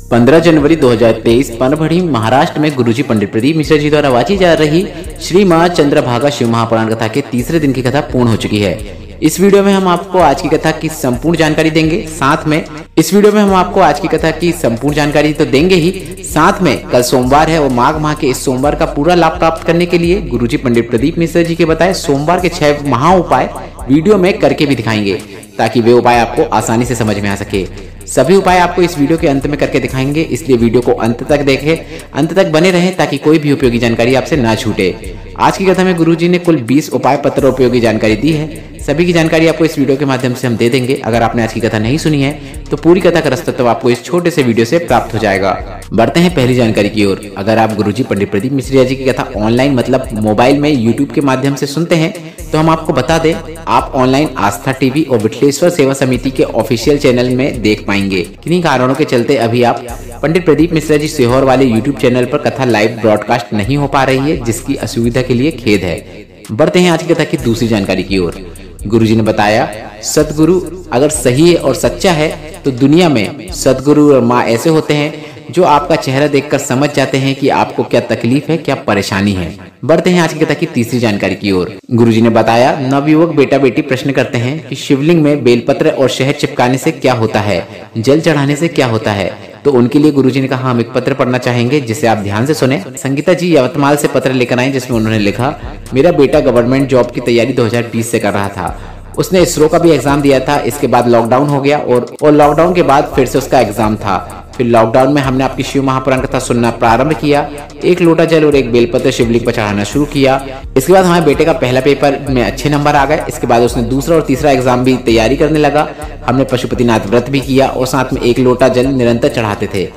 15 जनवरी 2023 पनभड़ी महाराष्ट्र में गुरुजी पंडित प्रदीप मिश्रा जी द्वारा वाची जा रही श्री मां चंद्रभागा शिव महापुराण कथा के तीसरे दिन की कथा पूर्ण हो चुकी है। इस वीडियो में हम आपको आज की कथा की संपूर्ण जानकारी देंगे। साथ में इस वीडियो में हम आपको आज की कथा की संपूर्ण जानकारी तो देंगे ही, साथ में कल सोमवार है और माघ माह के इस सोमवार का पूरा लाभ प्राप्त करने के लिए गुरुजी पंडित प्रदीप मिश्रा जी के बताए सोमवार के 6 महा उपाय वीडियो में करके भी दिखाएंगे, ताकि वे उपाय आपको आसानी से समझ में आ सके। सभी उपाय आपको इस वीडियो के अंत में करके दिखाएंगे, इसलिए वीडियो को अंत तक देखें, अंत तक बने रहें ताकि कोई भी उपयोगी जानकारी आपसे ना छूटे। आज की कथा में गुरुजी ने कुल 20 उपाय पत्र उपयोगी जानकारी दी है। सभी की जानकारी आपको इस वीडियो के माध्यम से हम दे देंगे। अगर आपने आज की कथा नहीं सुनी है तो पूरी कथा का रसतत्व आपको इस छोटे से वीडियो से प्राप्त हो जाएगा। बढ़ते हैं पहली जानकारी की ओर। अगर आप गुरुजी पंडित प्रदीप मिश्रा जी की कथा ऑनलाइन मतलब मोबाइल में यूट्यूब के माध्यम से सुनते हैं तो हम आपको बता दें, आप ऑनलाइन आस्था टीवी और विठलेश्वर सेवा समिति के ऑफिशियल चैनल में देख पाएंगे। किन्हीं कारणों के चलते अभी आप पंडित प्रदीप मिश्रा जी सीहोर वाले यूट्यूब चैनल पर कथा लाइव ब्रॉडकास्ट नहीं हो पा रही है, जिसकी असुविधा के लिए खेद है। बढ़ते हैं आज की कथा की दूसरी जानकारी की ओर। गुरुजी ने बताया, सतगुरु अगर सही है और सच्चा है तो दुनिया में सतगुरु और माँ ऐसे होते हैं जो आपका चेहरा देखकर समझ जाते हैं कि आपको क्या तकलीफ है, क्या परेशानी है। बढ़ते हैं आज की कथा की तीसरी जानकारी की ओर। गुरुजी ने बताया, नवयुवक बेटा बेटी प्रश्न करते हैं कि शिवलिंग में बेलपत्र और शहद चिपकाने से क्या होता है, जल चढ़ाने से क्या होता है। तो उनके लिए गुरुजी ने कहा, हम एक पत्र पढ़ना चाहेंगे जिसे आप ध्यान से सुने। संगीता जी यवतमाल से पत्र लेकर आई, जिसमें उन्होंने लिखा, मेरा बेटा गवर्नमेंट जॉब की तैयारी 2020 से कर रहा था। उसने इसरो का भी एग्जाम दिया था। इसके बाद लॉकडाउन हो गया और लॉकडाउन के बाद फिर से उसका एग्जाम था। फिर लॉकडाउन में हमने आपकी शिव महापुराण कथा सुनना प्रारंभ किया। 1 लोटा जल और 1 बेलपत्र शिवलिंग पर चढ़ाना शुरू किया। इसके बाद हमारे बेटे का पहला पेपर में अच्छे नंबर आ गए। इसके बाद उसने दूसरा और तीसरा एग्जाम भी तैयारी करने लगा। हमने पशुपतिनाथ व्रत भी किया और साथ में 1 लोटा जल निरंतर चढ़ाते थे।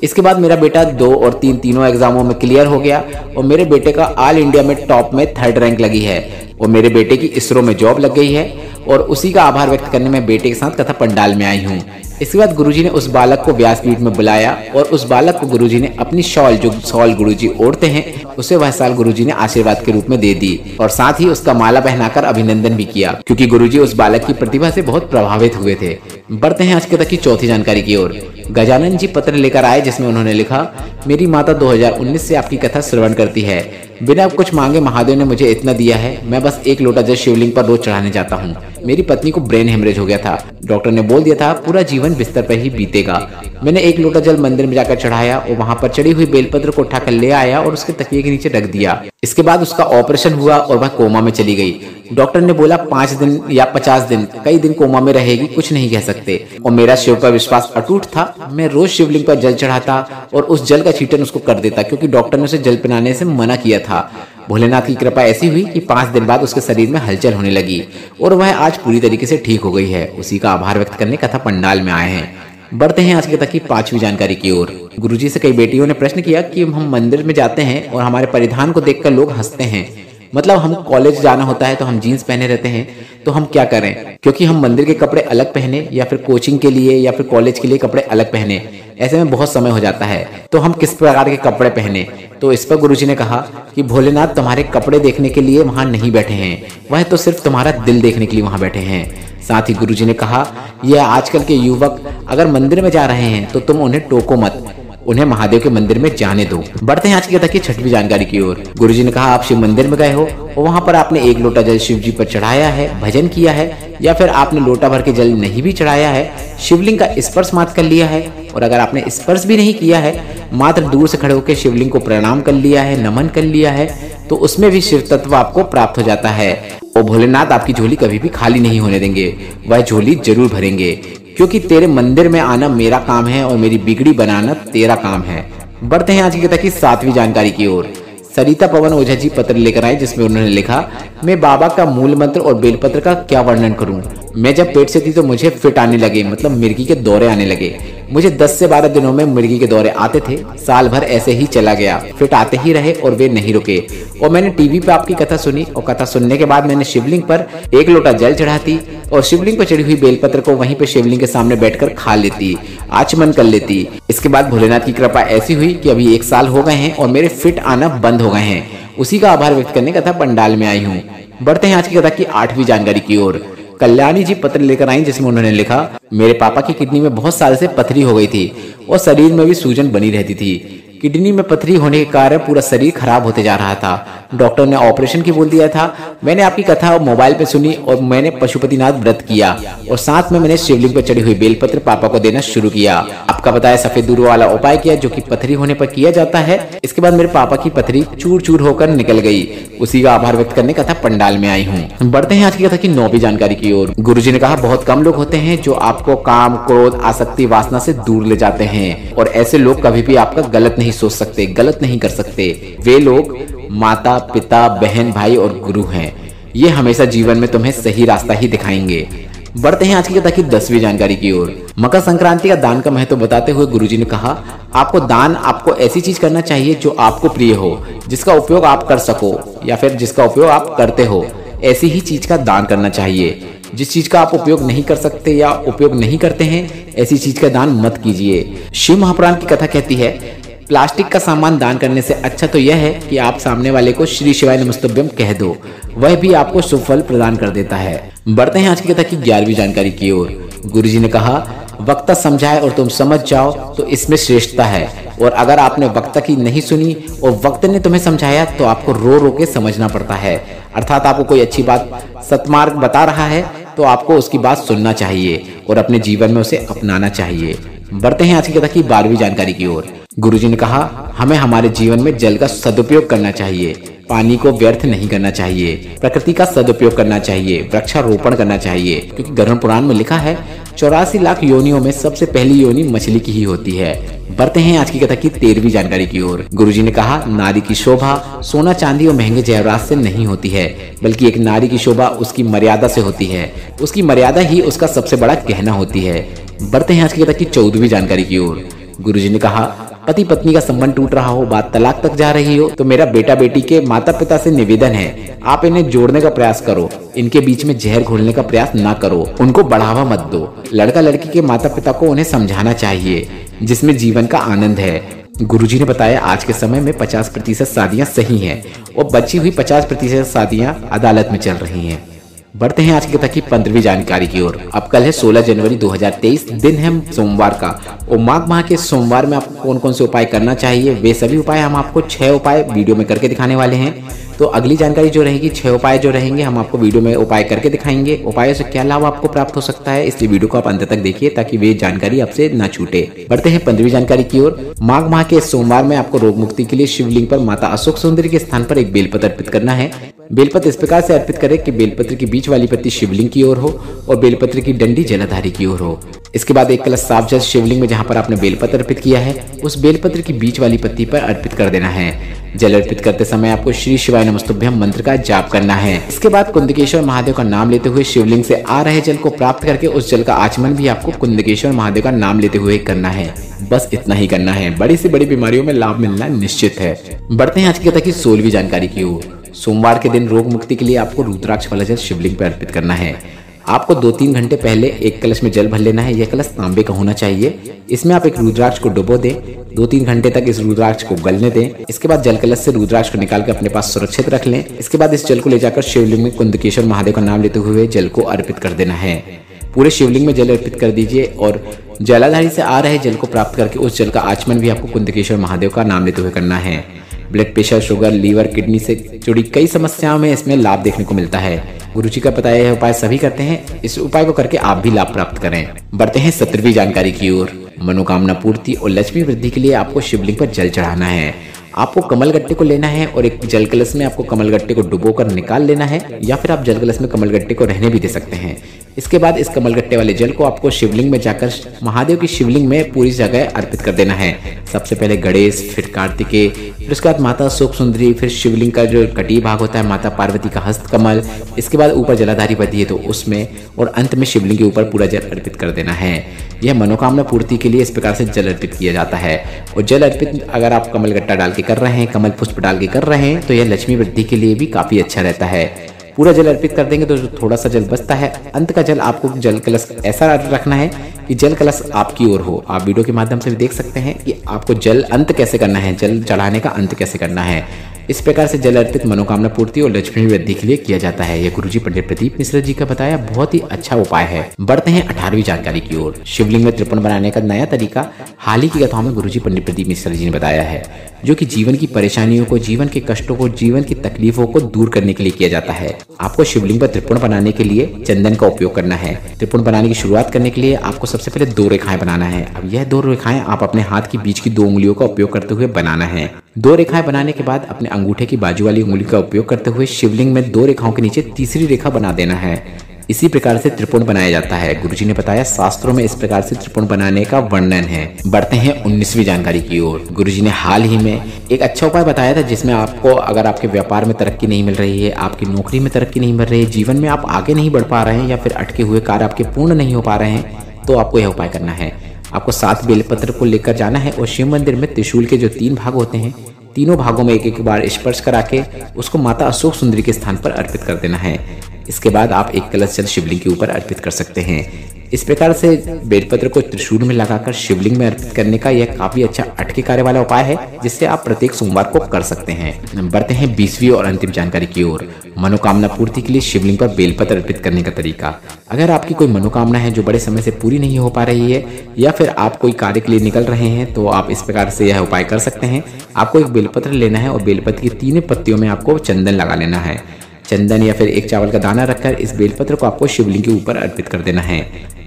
इसके बाद मेरा बेटा 2 और 3 तीनों एग्जामों में क्लियर हो गया और मेरे बेटे का ऑल इंडिया में टॉप में 3rd रैंक लगी है और मेरे बेटे की इसरो में जॉब लग गई है और उसी का आभार व्यक्त करने में बेटे के साथ कथा पंडाल में आई हूँ। इसके बाद गुरुजी ने उस बालक को व्यासपीठ में बुलाया और उस बालक को गुरुजी ने अपनी शॉल, जो शॉल गुरुजी ओढ़ते हैं, उसे वह साल गुरुजी ने आशीर्वाद के रूप में दे दी और साथ ही उसका माला पहनाकर अभिनंदन भी किया, क्योंकि गुरुजी उस बालक की प्रतिभा से बहुत प्रभावित हुए थे। बढ़ते हैं आज की कथा की चौथी जानकारी की ओर। गजानन जी पत्र लेकर आए, जिसमें उन्होंने लिखा, मेरी माता 2019 से आपकी कथा श्रवण करती है। बिना कुछ मांगे महादेव ने मुझे इतना दिया है। मैं बस 1 लोटा जल शिवलिंग पर रोज चढ़ाने जाता हूँ। मेरी पत्नी को ब्रेन हेमरेज हो गया था। डॉक्टर ने बोल दिया था पूरा जीवन बिस्तर पर ही बीतेगा। मैंने 1 लोटा जल मंदिर में जाकर चढ़ाया और वहां पर चढ़ी हुई बेलपत्र को उठाकर ले आया और उसके तकिए के नीचे रख दिया। इसके बाद उसका ऑपरेशन हुआ और वह कोमा में चली गई। डॉक्टर ने बोला 5 दिन या 50 दिन, कई दिन कोमा में रहेगी, कुछ नहीं कह सकते। और मेरा शिव पर विश्वास अटूट था। मैं रोज शिवलिंग पर जल चढ़ाता और उस जल का छींटन उसको कर देता, क्योंकि डॉक्टर ने उसे जल पिलाने से मना किया था। भोलेनाथ की कृपा ऐसी हुई कि 5 दिन बाद उसके शरीर में हलचल होने लगी और वह आज पूरी तरीके से ठीक हो गई है। उसी का आभार व्यक्त करने कथा पंडाल में आए हैं। बढ़ते हैं आज की कथा की 5वीं जानकारी की ओर। गुरुजी से कई बेटियों ने प्रश्न किया कि हम मंदिर में जाते हैं और हमारे परिधान को देखकर लोग हंसते हैं, मतलब हम कॉलेज जाना होता है तो हम जीन्स पहने रहते हैं, तो हम क्या करें, क्योंकि हम मंदिर के कपड़े अलग पहने या फिर कोचिंग के लिए या फिर कॉलेज के लिए कपड़े अलग पहने, ऐसे में बहुत समय हो जाता है, तो हम किस प्रकार के कपड़े पहने। तो इस पर गुरुजी ने कहा कि भोलेनाथ तुम्हारे कपड़े देखने के लिए वहां नहीं बैठे हैं, वह तो सिर्फ तुम्हारा दिल देखने के लिए वहां बैठे हैं। साथ ही गुरुजी ने कहा, यह आजकल के युवक अगर मंदिर में जा रहे हैं तो तुम उन्हें टोको मत, उन्हें महादेव के मंदिर में जाने दो। बढ़ते हैं आज की कथा की 6वीं जानकारी की ओर। गुरुजी ने कहा, आप शिव मंदिर में गए हो और वहां पर आपने 1 लोटा जल शिव जी पर चढ़ाया है, भजन किया है, या फिर आपने लोटा भर के जल नहीं भी चढ़ाया है, शिवलिंग का स्पर्श मात्र कर लिया है, और अगर आपने स्पर्श भी नहीं किया है, मात्र दूर से खड़े होकर शिवलिंग को प्रणाम कर लिया है, नमन कर लिया है, तो उसमें भी शिव तत्व आपको प्राप्त हो जाता है और भोलेनाथ आपकी झोली कभी भी खाली नहीं होने देंगे, वह झोली जरूर भरेंगे, क्योंकि तेरे मंदिर में आना मेरा काम है और मेरी बिगड़ी बनाना तेरा काम है। बढ़ते हैं आज की कथा की 7वीं जानकारी की ओर। सरिता पवन ओझा जी पत्र लेकर आए, जिसमें उन्होंने लिखा, मैं बाबा का मूल मंत्र और बेलपत्र का क्या वर्णन करूं। मैं जब पेट से थी तो मुझे फिट आने लगे, मतलब मिर्गी के दौरे आने लगे। मुझे 10 से 12 दिनों में मिर्गी के दौरे आते थे। साल भर ऐसे ही चला गया, फिट आते ही रहे और वे नहीं रुके। और मैंने टीवी पे आपकी कथा सुनी और कथा सुनने के बाद मैंने शिवलिंग पर 1 लोटा जल चढ़ाती और शिवलिंग पर चढ़ी हुई बेलपत्र को वहीं पे शिवलिंग के सामने बैठकर खा लेती, आचमन कर लेती। इसके बाद भोलेनाथ की कृपा ऐसी हुई कि अभी 1 साल हो गए हैं और मेरे फिट आना बंद हो गए हैं। उसी का आभार व्यक्त करने कथा पंडाल में आई हूँ। बढ़ते हैं आज की कथा की 8वीं जानकारी की ओर। कल्याणी जी पत्र लेकर आई जिसमें उन्होंने लिखा, मेरे पापा की किडनी में बहुत साल से पथरी हो गई थी और शरीर में भी सूजन बनी रहती थी। किडनी में पथरी होने के कारण पूरा शरीर खराब होते जा रहा था। डॉक्टर ने ऑपरेशन की बोल दिया था। मैंने आपकी कथा मोबाइल पे सुनी और मैंने पशुपतिनाथ व्रत किया और साथ में मैंने शिवलिंग पर चढ़ी हुई बेलपत्र पापा को देना शुरू किया। आपका बताया सफेद दूर वाला उपाय किया जो कि पथरी होने पर किया जाता है। इसके बाद मेरे पापा की पथरी चूर चूर होकर निकल गई। उसी का आभार व्यक्त करने कथा पंडाल में आई हूँ। बढ़ते हैं आज की कथा की 9वीं जानकारी की ओर। गुरुजी ने कहा, बहुत कम लोग होते हैं जो आपको काम, क्रोध, आसक्ति, वासना से दूर ले जाते हैं और ऐसे लोग कभी भी आपका गलत नहीं सोच सकते, गलत नहीं कर सकते। वे लोग माता, पिता, बहन, भाई और गुरु हैं। ये हमेशा जीवन में तुम्हें सही रास्ता ही दिखाएंगे। बढ़ते हैं आज की कथा की 10वीं जानकारी की ओर। मकर संक्रांति का दान का महत्व बताते हुए गुरुजी ने कहा, आपको ऐसी चीज करना चाहिए जो आपको प्रिय हो, जिसका उपयोग आप कर सको या फिर जिसका उपयोग आप करते हो, ऐसी ही चीज का दान करना चाहिए। जिस चीज का आप उपयोग नहीं कर सकते या उपयोग नहीं करते हैं, ऐसी चीज का दान मत कीजिए। शिव महापुराण की कथा कहती है, प्लास्टिक का सामान दान करने से अच्छा तो यह है कि आप सामने वाले को श्री शिवाय नमस्तुभ्यम कह दो, वह भी आपको शुभ फल प्रदान कर देता है। बढ़ते हैं आज की कथा की 11वीं जानकारी की ओर। गुरुजी ने कहा, वक्ता समझाए और तुम समझ जाओ तो इसमें श्रेष्ठता है, और अगर आपने वक्ता की नहीं सुनी और वक्त ने तुम्हें समझाया तो आपको रो रो के समझना पड़ता है। अर्थात आपको कोई अच्छी बात, सत्मार्ग बता रहा है तो आपको उसकी बात सुनना चाहिए और अपने जीवन में उसे अपनाना चाहिए। बढ़ते हैं आज की कथा की 12वीं जानकारी की ओर। गुरुजी ने कहा, हमें हमारे जीवन में जल का सदुपयोग करना चाहिए, पानी को व्यर्थ नहीं करना चाहिए, प्रकृति का सदुपयोग करना चाहिए, वृक्षारोपण करना चाहिए, क्योंकि गरुड़ पुराण में लिखा है 84 लाख योनियों में सबसे पहली योनि मछली की ही होती है। बढ़ते हैं आज की कथा की 13वीं जानकारी की ओर। गुरुजी ने कहा, नारी की शोभा सोना चांदी और महंगे जेवरात से नहीं होती है, बल्कि एक नारी की शोभा उसकी मर्यादा से होती है। उसकी मर्यादा ही उसका सबसे बड़ा गहना होती है। बढ़ते हैं आज की कथा की 14वीं जानकारी की ओर। गुरुजी ने कहा, पति पत्नी का संबंध टूट रहा हो, बात तलाक तक जा रही हो, तो मेरा बेटा बेटी के माता पिता से निवेदन है, आप इन्हें जोड़ने का प्रयास करो, इनके बीच में जहर घोलने का प्रयास ना करो, उनको बढ़ावा मत दो। लड़का लड़की के माता पिता को उन्हें समझाना चाहिए, जिसमें जीवन का आनंद है। गुरुजी ने बताया, आज के समय में 50% शादियां सही हैं और बची हुई 50% शादियां अदालत में चल रही हैं। बढ़ते हैं आज की कथा की 15वीं जानकारी की ओर। अब कल है 16 जनवरी 2023, दिन है सोमवार का, और माघ माह के सोमवार में आपको कौन कौन से उपाय करना चाहिए, वे सभी उपाय हम आपको 6 उपाय वीडियो में करके दिखाने वाले हैं। तो अगली जानकारी जो रहेगी, 6 उपाय जो रहेंगे हम आपको वीडियो में उपाय करके दिखाएंगे। उपायों से क्या लाभ आपको प्राप्त हो सकता है, इसलिए वीडियो को आप अंत तक देखिए ताकि वे जानकारी आपसे न छूटे। बढ़ते हैं 15वीं जानकारी की ओर। माघ माह के सोमवार में आपको रोग मुक्ति के लिए शिवलिंग पर माता अशोक सुंदरी के स्थान पर एक बेलपत्र अर्पित करना है। बेलपत्र इस प्रकार से अर्पित करें कि बेलपत्र की बीच वाली पत्ती शिवलिंग की ओर हो और बेलपत्र की डंडी जलाधारी की ओर हो। इसके बाद एक कलश साफ जल शिवलिंग में जहां पर आपने बेलपत्र अर्पित किया है, उस बेलपत्र की बीच वाली पत्ती पर अर्पित कर देना है। जल अर्पित करते समय आपको श्री शिवाय नमस्तुभ्यम मंत्र का जाप करना है। इसके बाद कुंदकेश्वर महादेव का नाम लेते हुए शिवलिंग से आ रहे जल को प्राप्त करके उस जल का आचमन भी आपको कुंदकेश्वर महादेव का नाम लेते हुए करना है। बस इतना ही करना है, बड़ी से बड़ी बीमारियों में लाभ मिलना निश्चित है। बढ़ते हैं आज की कथा की 16वीं जानकारी की ओर। सोमवार के दिन रोग मुक्ति के लिए आपको रुद्राक्ष वाला जल शिवलिंग पर अर्पित करना है। आपको 2-3 घंटे पहले एक कलश में जल भर लेना है। यह कलश तांबे का होना चाहिए। इसमें आप एक रुद्राक्ष को डुबो दें, 2-3 घंटे तक इस रुद्राक्ष को गलने दें। इसके बाद जल कलश से रुद्राक्ष को निकाल कर अपने पास सुरक्षित रख लें। इसके बाद इस जल को ले जाकर शिवलिंग में कुंदकेश्वर महादेव का नाम लेते हुए जल को अर्पित कर देना है। पूरे शिवलिंग में जल अर्पित कर दीजिए और जलाधारी से आ रहे जल को प्राप्त करके उस जल का आचमन भी आपको कुंदकेश्वर महादेव का नाम लेते हुए करना है। Blood pressure, sugar, liver, kidney से जुड़ी कई समस्याओं में इसमें लाभ देखने को मिलता है। गुरुजी का बताया यह उपाय सभी करते हैं, इस उपाय को करके आप भी लाभ प्राप्त करें। बढ़ते हैं 17वीं जानकारी की ओर। मनोकामना पूर्ति और लक्ष्मी वृद्धि के लिए आपको शिवलिंग पर जल चढ़ाना है। आपको कमलगट्टे को लेना है और एक जल कलश में आपको कमलगट्टे को डुबोकर निकाल लेना है, या फिर आप जल कलश में कमलगट्टे को रहने भी दे सकते हैं। इसके बाद इस कमलगट्टे वाले जल को आपको शिवलिंग में जाकर महादेव की शिवलिंग में पूरी जगह अर्पित कर देना है। सबसे पहले गणेश, फिर कार्तिकेय, फिर उसके बाद माता अशोक सुंदरी, फिर शिवलिंग का जो कटी भाग होता है माता पार्वती का हस्त कमल, इसके बाद ऊपर जलाधारी बधी है तो उसमें, और अंत में शिवलिंग के ऊपर पूरा जल अर्पित कर देना है। यह मनोकामना पूर्ति के लिए इस प्रकार से जल अर्पित किया जाता है। और जल अर्पित अगर आप कमलगट्टा डाल के कर रहे हैं, कमल पुष्प डाल के कर रहे हैं, तो यह लक्ष्मी वृद्धि के लिए भी काफी अच्छा रहता है। पूरा जल अर्पित कर देंगे तो जो थोड़ा सा जल बचता है, अंत का जल आपको जल कलश ऐसा रखना है कि जल कलश आपकी ओर हो। आप वीडियो के माध्यम से भी देख सकते हैं कि आपको जल अंत कैसे करना है, जल चढ़ाने का अंत कैसे करना है। इस प्रकार से जल अर्पित मनोकामना पूर्ति और लक्ष्मी वृद्धि के लिए किया जाता है। यह गुरुजी पंडित प्रदीप मिश्रा जी का बताया बहुत ही अच्छा उपाय है। बढ़ते हैं 18वीं जानकारी की ओर। शिवलिंग में त्रिपुण बनाने का नया तरीका हाल ही की कथाओं में गुरुजी पंडित प्रदीप मिश्रा जी ने बताया है, जो कि जीवन की परेशानियों को, जीवन के कष्टों को, जीवन की तकलीफों को दूर करने के लिए किया जाता है। आपको शिवलिंग पर त्रिपुण बनाने के लिए चंदन का उपयोग करना है। त्रिपुण बनाने की शुरुआत करने के लिए आपको सबसे पहले 2 रेखाएं बनाना है। अब यह 2 रेखाएं आप अपने हाथ के बीच की 2 उंगलियों का उपयोग करते हुए बनाना है। 2 रेखाएं बनाने के बाद अपने अंगूठे की बाजू वाली उंगली का उपयोग करते हुए शिवलिंग में 2 रेखाओं के नीचे तीसरी रेखा बना देना है। इसी प्रकार से त्रिपुण बनाया जाता है। गुरुजी ने बताया शास्त्रों में इस प्रकार से त्रिपुण बनाने का वर्णन है। बढ़ते हैं 19वीं जानकारी की ओर। गुरुजी ने हाल ही में एक अच्छा उपाय बताया था, जिसमें आपको अगर आपके व्यापार में तरक्की नहीं मिल रही है, आपकी नौकरी में तरक्की नहीं मिल रही है, जीवन में आप आगे नहीं बढ़ पा रहे हैं या फिर अटके हुए कार्य आपके पूर्ण नहीं हो पा रहे हैं, तो आपको यह उपाय करना है। आपको 7 बेलपत्र को लेकर जाना है और शिव मंदिर में त्रिशूल के जो 3 भाग होते हैं, तीनों भागों में एक बार स्पर्श करा के उसको माता अशोक सुंदरी के स्थान पर अर्पित कर देना है। इसके बाद आप एक कलश जल शिवलिंग के ऊपर अर्पित कर सकते हैं। इस प्रकार से बेलपत्र को त्रिशूल में लगाकर शिवलिंग में अर्पित करने का यह काफी अच्छा अटके कार्य वाला उपाय है, जिससे आप प्रत्येक सोमवार को कर सकते हैं। बढ़ते हैं 20वीं और अंतिम जानकारी की ओर। मनोकामना पूर्ति के लिए शिवलिंग पर बेलपत्र अर्पित करने का तरीका। अगर आपकी कोई मनोकामना है जो बड़े समय से पूरी नहीं हो पा रही है, या फिर आप कोई कार्य के लिए निकल रहे हैं, तो आप इस प्रकार से यह उपाय कर सकते हैं। आपको एक बेलपत्र लेना है और बेलपत्र की 3 पत्तियों में आपको चंदन लगा लेना है। चंदन या फिर एक चावल का दाना रखकर इस बेलपत्र को आपको शिवलिंग के ऊपर अर्पित कर देना है।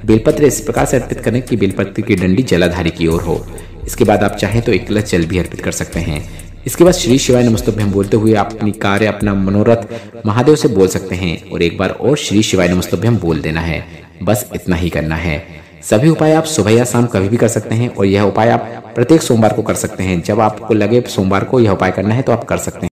बेलपत्र इस प्रकार से अर्पित करें कि बेलपत्र की डंडी जलाधारी की ओर हो। इसके बाद आप चाहें तो 1 कलश जल भी अर्पित कर सकते हैं। इसके बाद श्री शिवाय नमस्तुभ्यं बोलते हुए आप अपनी कार्य, अपना मनोरथ महादेव से बोल सकते हैं और एक बार और श्री शिवाय नमस्तुभ्यं बोल देना है। बस इतना ही करना है। सभी उपाय आप सुबह या शाम कभी भी कर सकते हैं और यह उपाय आप प्रत्येक सोमवार को कर सकते हैं। जब आपको लगे सोमवार को यह उपाय करना है तो आप कर सकते हैं।